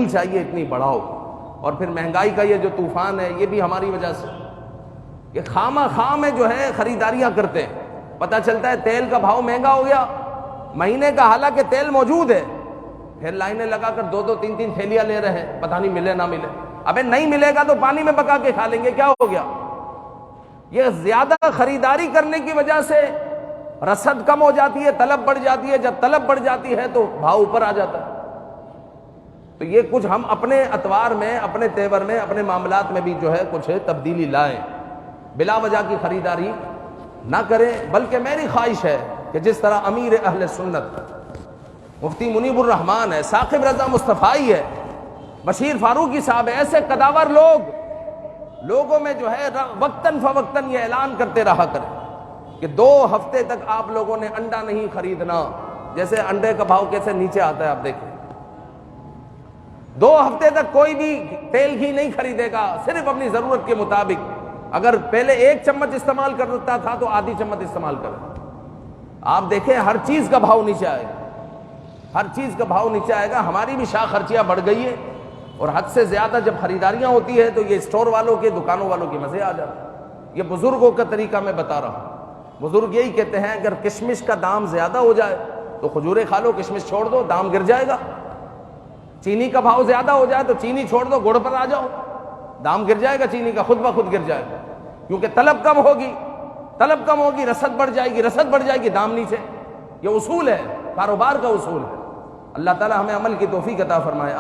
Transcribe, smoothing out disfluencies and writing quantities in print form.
جتنی چاہیے اتنی بڑھاؤ. اور پھر مہنگائی کا یہ جو طوفان ہے یہ بھی ہماری وجہ سے. یہ خامہ خواہ میں جو ہے خریداریاں کرتے ہیں. پتہ چلتا ہے تیل کا بھاؤ مہنگا ہو گیا مہینے کا، حالانکہ تیل موجود ہے، پھر لائنیں لگا کر 2-2 3-3 تھیلیاں لے رہے ہیں، پتہ نہیں ملے نہ ملے. ابے نہیں ملے گا تو پانی میں پکا کے کھا لیں گے، کیا ہو گیا؟ یہ زیادہ خریداری کرنے کی وجہ سے رسد کم ہو جاتی ہے، طلب بڑھ جاتی ہے. جب طلب بڑھ جاتی ہے تو بھاؤ اوپر آ جاتا ہے. تو یہ کچھ ہم اپنے اطوار میں، اپنے تیور میں، اپنے معاملات میں بھی جو ہے کچھ تبدیلی لائیں. بلا وجہ کی خریداری نہ کریں. بلکہ میری خواہش ہے کہ جس طرح امیر اہل سنت مفتی منیب الرحمان ہے، ثاقب رضا مصطفائی ہے، بشیر فاروقی صاحب ہے، ایسے قداور لوگوں میں جو ہے وقتاً فوقتاً یہ اعلان کرتے رہا کریں کہ 2 ہفتے تک آپ لوگوں نے انڈا نہیں خریدنا. جیسے انڈے کا بھاؤ کیسے نیچے آتا ہے آپ دیکھیں. 2 ہفتے تک کوئی بھی تیل گھی نہیں خریدے گا، صرف اپنی ضرورت کے مطابق. اگر پہلے 1 چمچ استعمال کرتا تھا تو آدھی چمچ استعمال کرے. آپ دیکھیں ہر چیز کا بھاؤ نیچے آئے گا، ہر چیز کا بھاؤ نیچے آئے گا. ہماری بھی شاہ خرچیاں بڑھ گئی ہے، اور حد سے زیادہ جب خریداریاں ہوتی ہے تو یہ اسٹور والوں کے، دکانوں والوں کے مزے آ جاتے ہیں. یہ بزرگوں کا طریقہ میں بتا رہا ہوں. بزرگ یہی کہتے ہیں اگر کشمش کا دام زیادہ ہو جائے تو کھجوریں کھا لو، کشمش چھوڑ دو، دام گر جائے گا. چینی کا بھاؤ زیادہ ہو جائے تو چینی چھوڑ دو، گڑ پر آ جاؤ، دام گر جائے گا چینی کا، خود بخود گر جائے گا. کیونکہ طلب کم ہوگی، رسد بڑھ جائے گی، دام نیچے. یہ اصول ہے، کاروبار کا اصول ہے. اللہ تعالی ہمیں عمل کی توفیق عطا فرمائے.